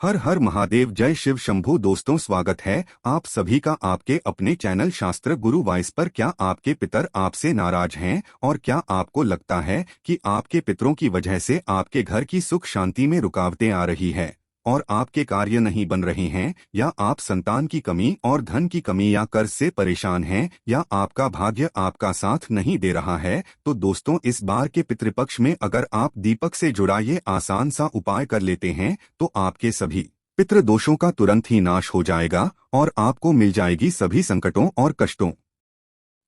हर हर महादेव, जय शिव शंभू। दोस्तों, स्वागत है आप सभी का आपके अपने चैनल शास्त्र गुरु वाइस पर। क्या आपके पितर आपसे नाराज हैं और क्या आपको लगता है कि आपके पितरों की वजह से आपके घर की सुख शांति में रुकावटें आ रही है और आपके कार्य नहीं बन रहे हैं, या आप संतान की कमी और धन की कमी या कर्ज से परेशान हैं, या आपका भाग्य आपका साथ नहीं दे रहा है? तो दोस्तों, इस बार के पितृपक्ष में अगर आप दीपक से जुड़ा ये आसान सा उपाय कर लेते हैं तो आपके सभी पितृ दोषों का तुरंत ही नाश हो जाएगा और आपको मिल जाएगी सभी संकटों और कष्टों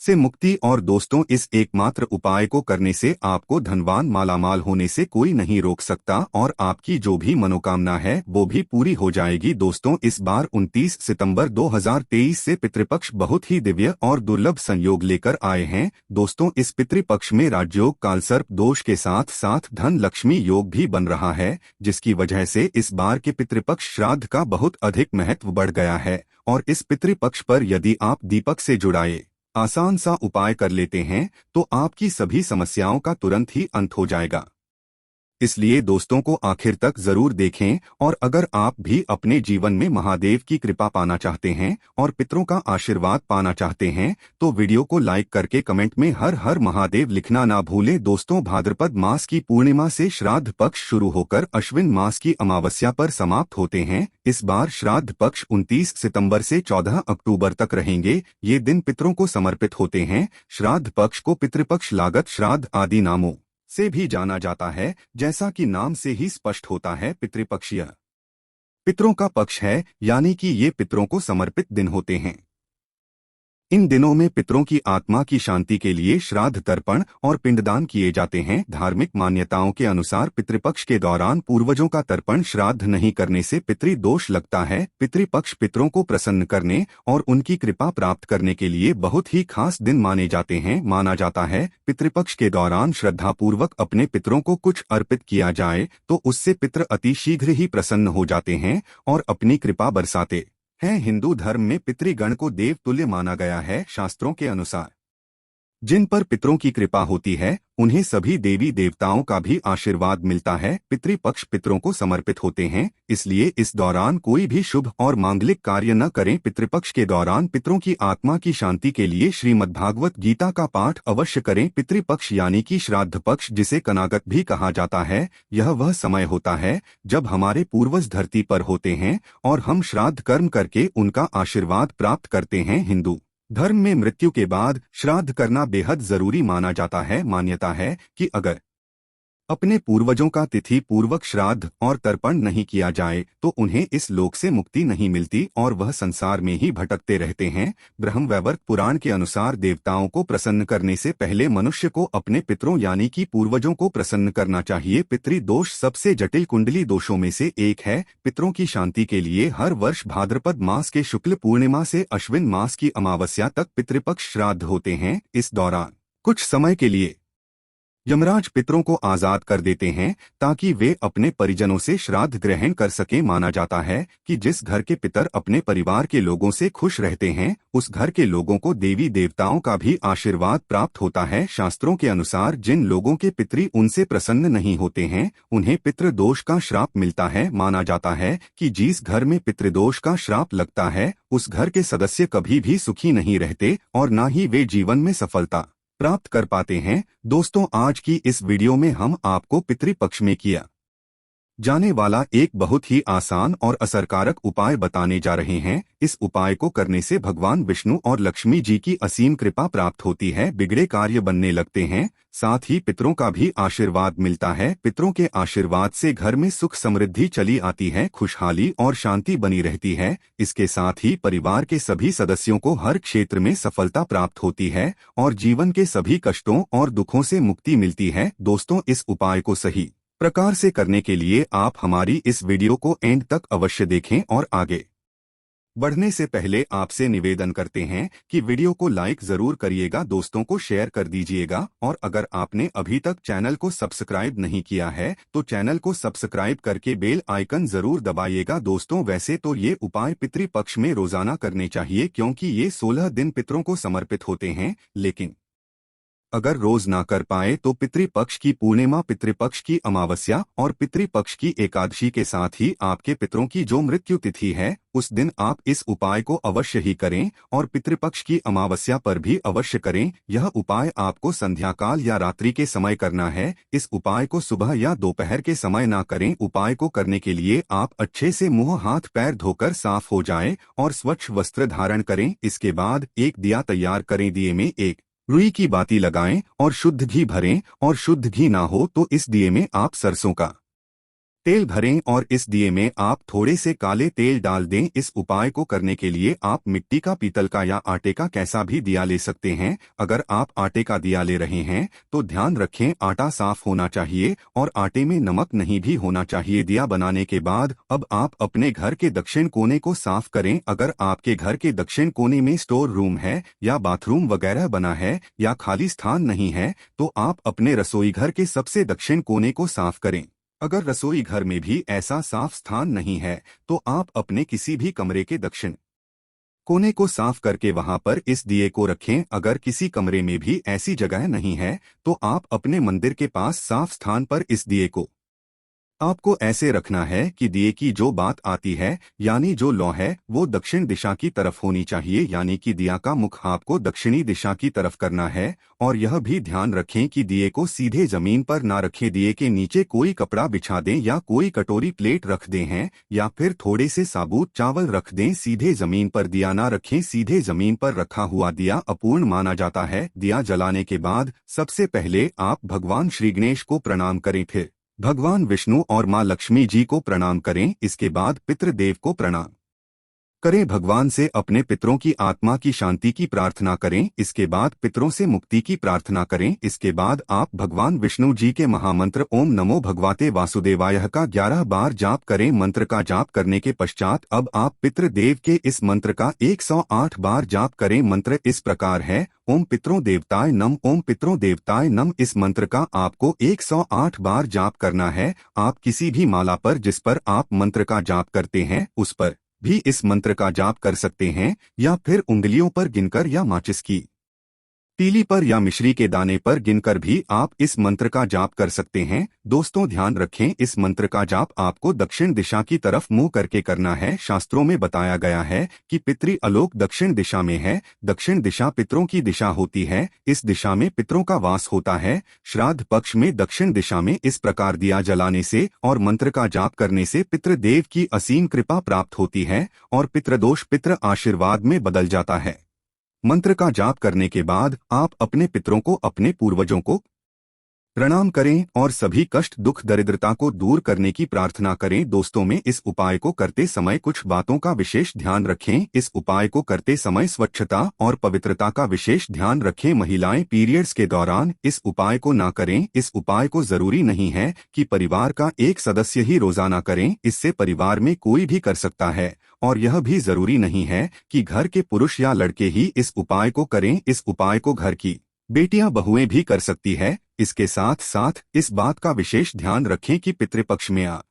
से मुक्ति। और दोस्तों, इस एकमात्र उपाय को करने से आपको धनवान मालामाल होने से कोई नहीं रोक सकता और आपकी जो भी मनोकामना है वो भी पूरी हो जाएगी। दोस्तों, इस बार 29 सितंबर 2023 से पितृपक्ष बहुत ही दिव्य और दुर्लभ संयोग लेकर आए हैं। दोस्तों, इस पितृपक्ष में राजयोग कालसर्प दोष के साथ साथ धन लक्ष्मी योग भी बन रहा है, जिसकी वजह से इस बार के पितृपक्ष श्राद्ध का बहुत अधिक महत्व बढ़ गया है। और इस पितृपक्ष पर यदि आप दीपक से जुड़ाए आसान सा उपाय कर लेते हैं तो आपकी सभी समस्याओं का तुरंत ही अंत हो जाएगा। इसलिए दोस्तों को आखिर तक जरूर देखें। और अगर आप भी अपने जीवन में महादेव की कृपा पाना चाहते हैं और पितरों का आशीर्वाद पाना चाहते हैं तो वीडियो को लाइक करके कमेंट में हर हर महादेव लिखना ना भूलें। दोस्तों, भाद्रपद मास की पूर्णिमा से श्राद्ध पक्ष शुरू होकर अश्विन मास की अमावस्या पर समाप्त होते हैं। इस बार श्राद्ध पक्ष 29 सितंबर से 14 अक्टूबर तक रहेंगे। ये दिन पितरों को समर्पित होते हैं। श्राद्ध पक्ष को पितृपक्ष, लागत श्राद्ध आदि नामों से भी जाना जाता है। जैसा कि नाम से ही स्पष्ट होता है, पितृपक्षीय पितरों का पक्ष है, यानी कि ये पितरों को समर्पित दिन होते हैं। इन दिनों में पितरों की आत्मा की शांति के लिए श्राद्ध तर्पण और पिंडदान किए जाते हैं। धार्मिक मान्यताओं के अनुसार पितृपक्ष के दौरान पूर्वजों का तर्पण श्राद्ध नहीं करने से पितृ दोष लगता है। पितृपक्ष पितरों को प्रसन्न करने और उनकी कृपा प्राप्त करने के लिए बहुत ही खास दिन माने जाते हैं। माना जाता है पितृपक्ष के दौरान श्रद्धापूर्वक अपने पितरों को कुछ अर्पित किया जाए तो उससे पितृ अति शीघ्र ही प्रसन्न हो जाते हैं और अपनी कृपा बरसाते हैं। हिंदू धर्म में पितृगण को देव तुल्य माना गया है। शास्त्रों के अनुसार जिन पर पितरों की कृपा होती है उन्हें सभी देवी देवताओं का भी आशीर्वाद मिलता है। पितृपक्ष पितरों को समर्पित होते हैं, इसलिए इस दौरान कोई भी शुभ और मांगलिक कार्य न करें। पितृपक्ष के दौरान पितरों की आत्मा की शांति के लिए श्रीमद्भागवत गीता का पाठ अवश्य करें। पितृपक्ष यानी कि श्राद्ध पक्ष, जिसे कनागत भी कहा जाता है, यह वह समय होता है जब हमारे पूर्वज धरती पर होते हैं और हम श्राद्ध कर्म करके उनका आशीर्वाद प्राप्त करते हैं। हिंदू धर्म में मृत्यु के बाद श्राद्ध करना बेहद जरूरी माना जाता है। मान्यता है कि अगर अपने पूर्वजों का तिथि पूर्वक श्राद्ध और तर्पण नहीं किया जाए तो उन्हें इस लोक से मुक्ति नहीं मिलती और वह संसार में ही भटकते रहते हैं। ब्रह्मवैवर्त पुराण के अनुसार देवताओं को प्रसन्न करने से पहले मनुष्य को अपने पितरों यानी कि पूर्वजों को प्रसन्न करना चाहिए। पितृदोष सबसे जटिल कुंडली दोषों में से एक है। पितरों की शांति के लिए हर वर्ष भाद्रपद मास के शुक्ल पूर्णिमा से अश्विन मास की अमावस्या तक पितृपक्ष श्राद्ध होते हैं। इस दौरान कुछ समय के लिए यमराज पितरों को आजाद कर देते हैं ताकि वे अपने परिजनों से श्राद्ध ग्रहण कर सकें। माना जाता है कि जिस घर के पितर अपने परिवार के लोगों से खुश रहते हैं उस घर के लोगों को देवी देवताओं का भी आशीर्वाद प्राप्त होता है। शास्त्रों के अनुसार जिन लोगों के पितृ उनसे प्रसन्न नहीं होते हैं उन्हें पितृदोष का श्राप मिलता है। माना जाता है कि जिस घर में पितृदोष का श्राप लगता है उस घर के सदस्य कभी भी सुखी नहीं रहते और न ही वे जीवन में सफलता प्राप्त कर पाते हैं। दोस्तों, आज की इस वीडियो में हम आपको पितृपक्ष में किया जाने वाला एक बहुत ही आसान और असरकारक उपाय बताने जा रहे हैं। इस उपाय को करने से भगवान विष्णु और लक्ष्मी जी की असीम कृपा प्राप्त होती है, बिगड़े कार्य बनने लगते हैं, साथ ही पितरों का भी आशीर्वाद मिलता है। पितरों के आशीर्वाद से घर में सुख समृद्धि चली आती है, खुशहाली और शांति बनी रहती है। इसके साथ ही परिवार के सभी सदस्यों को हर क्षेत्र में सफलता प्राप्त होती है और जीवन के सभी कष्टों और दुखों से मुक्ति मिलती है। दोस्तों, इस उपाय को सही प्रकार से करने के लिए आप हमारी इस वीडियो को एंड तक अवश्य देखें और आगे बढ़ने से पहले आपसे निवेदन करते हैं कि वीडियो को लाइक जरूर करिएगा, दोस्तों को शेयर कर दीजिएगा और अगर आपने अभी तक चैनल को सब्सक्राइब नहीं किया है तो चैनल को सब्सक्राइब करके बेल आइकन जरूर दबाइएगा। दोस्तों, वैसे तो ये उपाय पितृपक्ष में रोजाना करने चाहिए क्योंकि ये 16 दिन पितरों को समर्पित होते हैं, लेकिन अगर रोज ना कर पाए तो पितृपक्ष की पूर्णिमा, पितृपक्ष की अमावस्या और पितृपक्ष की एकादशी के साथ ही आपके पितरों की जो मृत्यु तिथि है उस दिन आप इस उपाय को अवश्य ही करें और पितृपक्ष की अमावस्या पर भी अवश्य करें। यह उपाय आपको संध्या काल या रात्रि के समय करना है। इस उपाय को सुबह या दोपहर के समय ना करें। उपाय को करने के लिए आप अच्छे से मुंह हाथ पैर धोकर साफ हो जाएं और स्वच्छ वस्त्र धारण करें। इसके बाद एक दिया तैयार करें। दिए में एक रुई की बाती लगाएं और शुद्ध घी भरें और शुद्ध घी ना हो तो इस दिए में आप सरसों का तेल भरें और इस दिए में आप थोड़े से काले तेल डाल दें। इस उपाय को करने के लिए आप मिट्टी का, पीतल का या आटे का कैसा भी दिया ले सकते हैं। अगर आप आटे का दिया ले रहे हैं तो ध्यान रखें आटा साफ होना चाहिए और आटे में नमक नहीं भी होना चाहिए। दिया बनाने के बाद अब आप अपने घर के दक्षिण कोने को साफ करें। अगर आपके घर के दक्षिण कोने में स्टोर रूम है या बाथरूम वगैरह बना है या खाली स्थान नहीं है तो आप अपने रसोई घर के सबसे दक्षिण कोने को साफ करें। अगर रसोई घर में भी ऐसा साफ स्थान नहीं है तो आप अपने किसी भी कमरे के दक्षिण कोने को साफ करके वहां पर इस दिए को रखें। अगर किसी कमरे में भी ऐसी जगह नहीं है तो आप अपने मंदिर के पास साफ स्थान पर इस दिए को आपको ऐसे रखना है कि दिए की जो बात आती है यानी जो लौ है वो दक्षिण दिशा की तरफ होनी चाहिए, यानी कि दिया का मुख आपको दक्षिणी दिशा की तरफ करना है। और यह भी ध्यान रखें कि दिए को सीधे जमीन पर ना रखें। दिए के नीचे कोई कपड़ा बिछा दें या कोई कटोरी प्लेट रख दें हैं या फिर थोड़े से साबुत चावल रख दें। सीधे जमीन पर दिया ना रखें। सीधे जमीन पर रखा हुआ दिया अपूर्ण माना जाता है। दिया जलाने के बाद सबसे पहले आप भगवान श्री गणेश को प्रणाम करें, फिर भगवान विष्णु और माँ लक्ष्मी जी को प्रणाम करें। इसके बाद पितृदेव को प्रणाम करें। भगवान से अपने पितरों की आत्मा की शांति की प्रार्थना करें। इसके बाद पितरों से मुक्ति की प्रार्थना करें। इसके बाद आप भगवान विष्णु जी के महामंत्र ओम नमो भगवते वासुदेवाय का 11 बार जाप करें। मंत्र का जाप करने के पश्चात अब आप पितृदेव के इस मंत्र का 108 बार जाप करें। मंत्र इस प्रकार है, ओम पितरों देवताय नम, ओम पितरों देवताय नम। इस मंत्र का आपको 108 बार जाप करना है। आप किसी भी माला पर जिस पर आप मंत्र का जाप करते हैं उस पर भी इस मंत्र का जाप कर सकते हैं या फिर उंगलियों पर गिनकर या माचिस की तीली पर या मिश्री के दाने पर गिनकर भी आप इस मंत्र का जाप कर सकते हैं। दोस्तों ध्यान रखें, इस मंत्र का जाप आपको दक्षिण दिशा की तरफ मुंह करके करना है। शास्त्रों में बताया गया है कि पितृ आलोक दक्षिण दिशा में है। दक्षिण दिशा पितरों की दिशा होती है। इस दिशा में पितरों का वास होता है। श्राद्ध पक्ष में दक्षिण दिशा में इस प्रकार दिया जलाने से और मंत्र का जाप करने से पितृदेव की असीम कृपा प्राप्त होती है और पितृदोष पितृ आशीर्वाद में बदल जाता है। मंत्र का जाप करने के बाद आप अपने पितरों को, अपने पूर्वजों को प्रणाम करें और सभी कष्ट, दुख, दरिद्रता को दूर करने की प्रार्थना करें। दोस्तों में इस उपाय को करते समय कुछ बातों का विशेष ध्यान रखें। इस उपाय को करते समय स्वच्छता और पवित्रता का विशेष ध्यान रखें। महिलाएं पीरियड्स के दौरान इस उपाय को ना करें। इस उपाय को जरूरी नहीं है कि परिवार का एक सदस्य ही रोजाना करें, इससे परिवार में कोई भी कर सकता है। और यह भी जरूरी नहीं है कि घर के पुरुष या लड़के ही इस उपाय को करें। इस उपाय को घर की बेटियां, बहुएं भी कर सकती है। इसके साथ साथ इस बात का विशेष ध्यान रखें कि पितृपक्ष में आप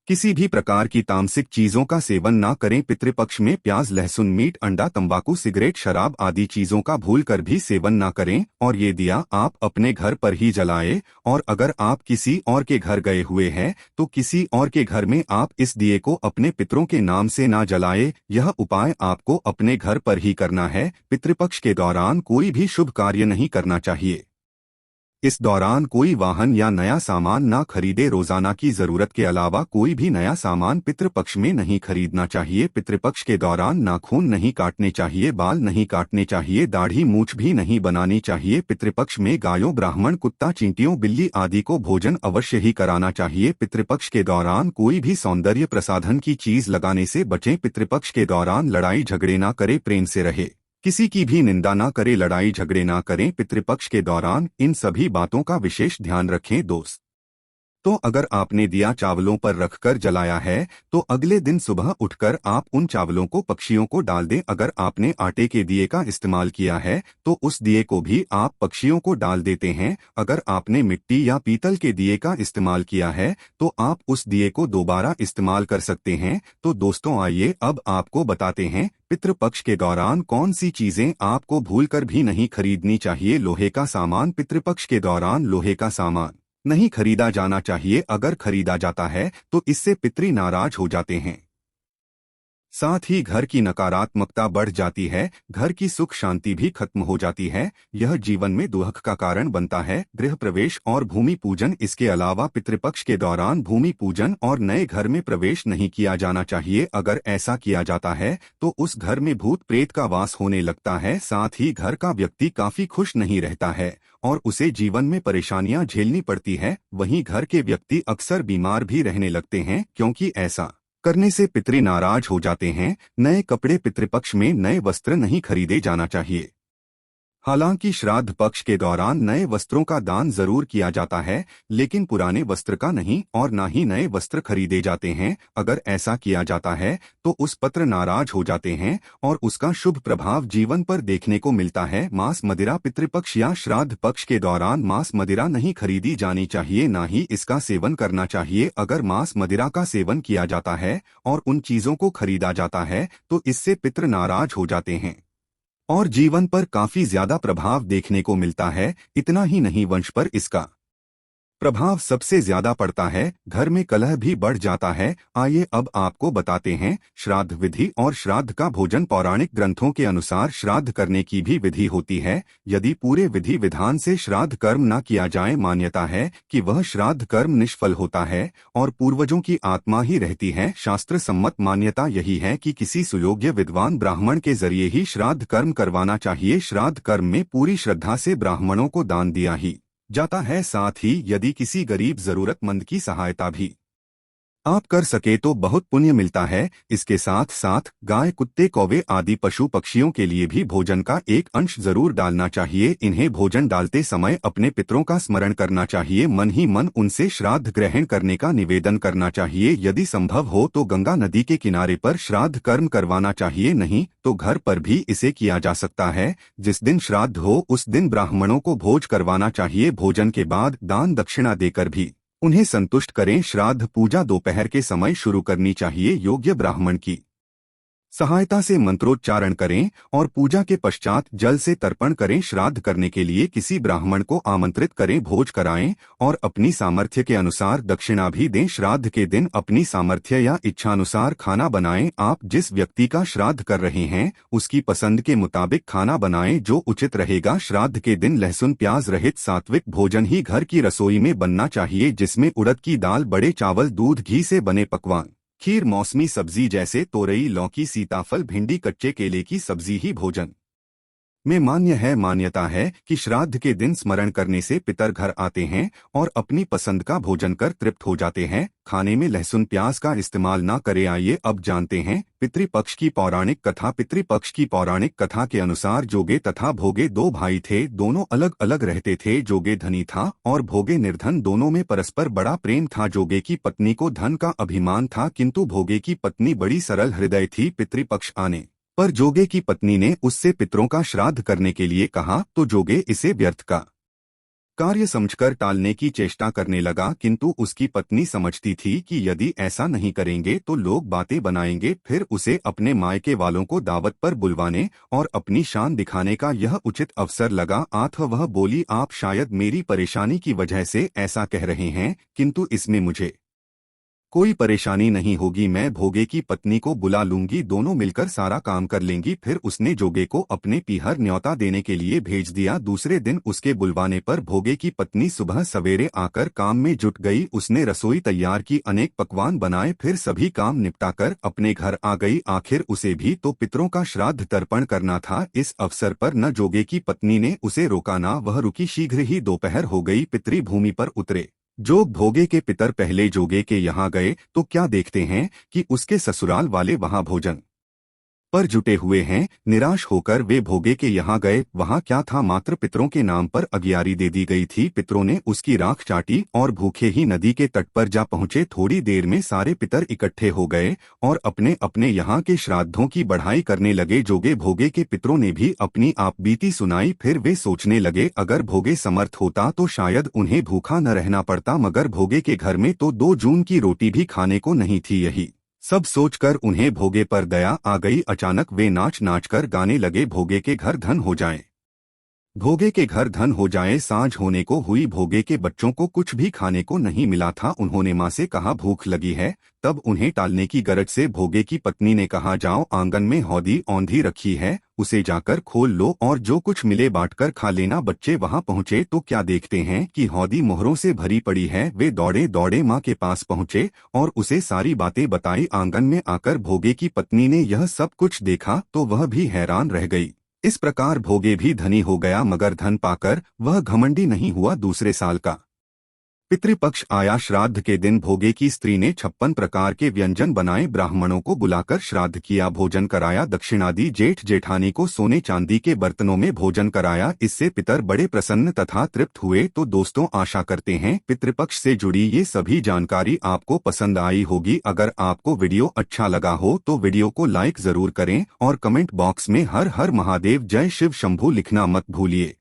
किसी भी प्रकार की तामसिक चीजों का सेवन ना करें। पितृपक्ष में प्याज, लहसुन, मीट, अंडा, तंबाकू, सिगरेट, शराब आदि चीजों का भूलकर भी सेवन ना करें। और ये दिया आप अपने घर पर ही जलाएं। और अगर आप किसी और के घर गए हुए हैं तो किसी और के घर में आप इस दिए को अपने पितरों के नाम से ना जलाएं। यह उपाय आपको अपने घर पर ही करना है। पितृपक्ष के दौरान कोई भी शुभ कार्य नहीं करना चाहिए। इस दौरान कोई वाहन या नया सामान ना खरीदे। रोजाना की जरूरत के अलावा कोई भी नया सामान पितृपक्ष में नहीं खरीदना चाहिए। पितृपक्ष के दौरान नाखून नहीं काटने चाहिए, बाल नहीं काटने चाहिए, दाढ़ी मूछ भी नहीं बनानी चाहिए। पितृपक्ष में गायों, ब्राह्मण, कुत्ता, चींटियों, बिल्ली आदि को भोजन अवश्य ही कराना चाहिए। पितृपक्ष के दौरान कोई भी सौंदर्य प्रसाधन की चीज लगाने से बचें। पितृपक्ष के दौरान लड़ाई झगड़े ना करे, प्रेम से रहे। किसी की भी निंदा ना करें, लड़ाई झगड़े ना करें। पितृपक्ष के दौरान इन सभी बातों का विशेष ध्यान रखें। दोस्त तो अगर आपने दिया चावलों पर रखकर जलाया है तो अगले दिन सुबह उठकर आप उन चावलों को पक्षियों को डाल दें। अगर आपने आटे के दिए का इस्तेमाल किया है तो उस दिए को भी आप पक्षियों को डाल देते हैं। अगर आपने मिट्टी या पीतल के दिए का इस्तेमाल किया है तो आप उस दिए को दोबारा इस्तेमाल कर सकते हैं। तो दोस्तों आइए अब आपको बताते हैं पितृपक्ष के दौरान कौन सी चीजें आपको भूलकर भी नहीं खरीदनी चाहिए। लोहे का सामान। पितृपक्ष के दौरान लोहे का सामान नहीं खरीदा जाना चाहिए। अगर खरीदा जाता है तो इससे पितृ नाराज हो जाते हैं, साथ ही घर की नकारात्मकता बढ़ जाती है, घर की सुख शांति भी खत्म हो जाती है। यह जीवन में दुख का कारण बनता है। गृह प्रवेश और भूमि पूजन। इसके अलावा पितृपक्ष के दौरान भूमि पूजन और नए घर में प्रवेश नहीं किया जाना चाहिए। अगर ऐसा किया जाता है तो उस घर में भूत प्रेत का वास होने लगता है। साथ ही घर का व्यक्ति काफी खुश नहीं रहता है और उसे जीवन में परेशानियां झेलनी पड़ती है। वहीं घर के व्यक्ति अक्सर बीमार भी रहने लगते हैं, क्योंकि ऐसा करने से पितृ नाराज हो जाते हैं। नए कपड़े। पितृपक्ष में नए वस्त्र नहीं खरीदे जाना चाहिए। हालांकि श्राद्ध पक्ष के दौरान नए वस्त्रों का दान जरूर किया जाता है, लेकिन पुराने वस्त्र का नहीं और ना ही नए वस्त्र खरीदे जाते हैं। अगर ऐसा किया जाता है तो उस पत्र नाराज हो जाते हैं और उसका शुभ प्रभाव जीवन पर देखने को मिलता है। मांस मदिरा। पितृपक्ष या श्राद्ध पक्ष के दौरान मांस मदिरा नहीं खरीदी जानी चाहिए, ना ही इसका सेवन करना चाहिए। अगर मांस मदिरा का सेवन किया जाता है और उन चीजों को खरीदा जाता है तो इससे पितृ नाराज हो जाते हैं और जीवन पर काफी ज्यादा प्रभाव देखने को मिलता है। इतना ही नहीं, वंश पर इसका प्रभाव सबसे ज्यादा पड़ता है। घर में कलह भी बढ़ जाता है। आइए अब आपको बताते हैं श्राद्ध विधि और श्राद्ध का भोजन। पौराणिक ग्रंथों के अनुसार श्राद्ध करने की भी विधि होती है। यदि पूरे विधि विधान से श्राद्ध कर्म न किया जाए, मान्यता है कि वह श्राद्ध कर्म निष्फल होता है और पूर्वजों की आत्मा ही रहती है। शास्त्र सम्मत मान्यता यही है कि किसी सुयोग्य विद्वान ब्राह्मण के जरिए ही श्राद्ध कर्म करवाना चाहिए। श्राद्ध कर्म में पूरी श्रद्धा से ब्राह्मणों को दान दिया ही जाता है। साथ ही यदि किसी गरीब जरूरतमंद की सहायता भी आप कर सके तो बहुत पुण्य मिलता है। इसके साथ साथ गाय, कुत्ते, कौवे आदि पशु पक्षियों के लिए भी भोजन का एक अंश जरूर डालना चाहिए। इन्हें भोजन डालते समय अपने पितरों का स्मरण करना चाहिए। मन ही मन उनसे श्राद्ध ग्रहण करने का निवेदन करना चाहिए। यदि संभव हो तो गंगा नदी के किनारे पर श्राद्ध कर्म करवाना चाहिए, नहीं तो घर पर भी इसे किया जा सकता है। जिस दिन श्राद्ध हो उस दिन ब्राह्मणों को भोज करवाना चाहिए। भोजन के बाद दान दक्षिणा देकर भी उन्हें संतुष्ट करें। श्राद्ध पूजा दोपहर के समय शुरू करनी चाहिए। योग्य ब्राह्मण की सहायता से मंत्रोच्चारण करें और पूजा के पश्चात जल से तर्पण करें। श्राद्ध करने के लिए किसी ब्राह्मण को आमंत्रित करें, भोज कराएं और अपनी सामर्थ्य के अनुसार दक्षिणा भी दें। श्राद्ध के दिन अपनी सामर्थ्य या इच्छानुसार खाना बनाएं। आप जिस व्यक्ति का श्राद्ध कर रहे हैं उसकी पसंद के मुताबिक खाना बनाएं जो उचित रहेगा। श्राद्ध के दिन लहसुन प्याज रहित सात्विक भोजन ही घर की रसोई में बनना चाहिए, जिसमें उड़द की दाल, बड़े चावल, दूध, घी से बने पकवान, खीर, मौसमी सब्जी जैसे तोरई, लौकी, सीताफल, भिंडी, कच्चे केले की सब्जी ही भोजन में मान्यता है कि श्राद्ध के दिन स्मरण करने से पितर घर आते हैं और अपनी पसंद का भोजन कर तृप्त हो जाते हैं। खाने में लहसुन प्याज का इस्तेमाल ना करें। आइए अब जानते हैं पितृपक्ष की पौराणिक कथा। पितृपक्ष की पौराणिक कथा के अनुसार जोगे तथा भोगे दो भाई थे। दोनों अलग अलग रहते थे। जोगे धनी था और भोगे निर्धन। दोनों में परस्पर बड़ा प्रेम था। जोगे की पत्नी को धन का अभिमान था, किंतु भोगे की पत्नी बड़ी सरल हृदय थी। पितृपक्ष आने पर जोगे की पत्नी ने उससे पितरों का श्राद्ध करने के लिए कहा तो जोगे इसे व्यर्थ का कार्य समझकर टालने की चेष्टा करने लगा, किंतु उसकी पत्नी समझती थी कि यदि ऐसा नहीं करेंगे तो लोग बातें बनाएंगे। फिर उसे अपने मायके वालों को दावत पर बुलवाने और अपनी शान दिखाने का यह उचित अवसर लगा। वह बोली, आप शायद मेरी परेशानी की वजह से ऐसा कह रहे हैं, किंतु इसमें मुझे कोई परेशानी नहीं होगी। मैं भोगे की पत्नी को बुला लूंगी, दोनों मिलकर सारा काम कर लेंगी। फिर उसने जोगे को अपने पीहर न्योता देने के लिए भेज दिया। दूसरे दिन उसके बुलवाने पर भोगे की पत्नी सुबह सवेरे आकर काम में जुट गई। उसने रसोई तैयार की, अनेक पकवान बनाए, फिर सभी काम निपटाकर अपने घर आ गई। आखिर उसे भी तो पितरों का श्राद्ध तर्पण करना था। इस अवसर पर न जोगे की पत्नी ने उसे रोका, ना वह रुकी। शीघ्र ही दोपहर हो गई। पितरी भूमि पर उतरे। जोग भोगे के पितर पहले जोगे के यहाँ गए तो क्या देखते हैं कि उसके ससुराल वाले वहां भोजन पर जुटे हुए हैं। निराश होकर वे भोगे के यहाँ गए। वहाँ क्या था, मात्र पितरों के नाम पर अगियारी दे दी गई थी। पितरों ने उसकी राख चाटी और भूखे ही नदी के तट पर जा पहुँचे। थोड़ी देर में सारे पितर इकट्ठे हो गए और अपने अपने यहाँ के श्राद्धों की बढ़ाई करने लगे। जोगे भोगे के पितरों ने भी अपनी आप बीती सुनाई। फिर वे सोचने लगे, अगर भोगे समर्थ होता तो शायद उन्हें भूखा न रहना पड़ता, मगर भोगे के घर में तो 2 जून की रोटी भी खाने को नहीं थी। यही सब सोचकर उन्हें भोगे पर दया आ गई। अचानक वे नाच नाच कर गाने लगे, भोगे के घर धन हो जाए, भोगे के घर धन हो जाए। सांझ होने को हुई। भोगे के बच्चों को कुछ भी खाने को नहीं मिला था। उन्होंने माँ से कहा, भूख लगी है। तब उन्हें टालने की गरज से भोगे की पत्नी ने कहा, जाओ, आंगन में हौदी औंधी रखी है, उसे जाकर खोल लो और जो कुछ मिले बांटकर खा लेना। बच्चे वहां पहुंचे तो क्या देखते हैं कि हौदी मोहरों से भरी पड़ी है। वे दौड़े दौड़े माँ के पास पहुंचे और उसे सारी बातें बताई। आंगन में आकर भोगे की पत्नी ने यह सब कुछ देखा तो वह भी हैरान रह गई। इस प्रकार भोगे भी धनी हो गया, मगर धन पाकर वह घमंडी नहीं हुआ। दूसरे साल का पितृपक्ष आया। श्राद्ध के दिन भोगे की स्त्री ने 56 प्रकार के व्यंजन बनाए। ब्राह्मणों को बुलाकर श्राद्ध किया, भोजन कराया। दक्षिणादि जेठ जेठानी को सोने चांदी के बर्तनों में भोजन कराया। इससे पितर बड़े प्रसन्न तथा तृप्त हुए। तो दोस्तों, आशा करते हैं पितृपक्ष से जुड़ी ये सभी जानकारी आपको पसंद आई होगी। अगर आपको वीडियो अच्छा लगा हो तो वीडियो को लाइक जरूर करें और कमेंट बॉक्स में हर हर महादेव, जय शिव शंभू लिखना मत भूलिए।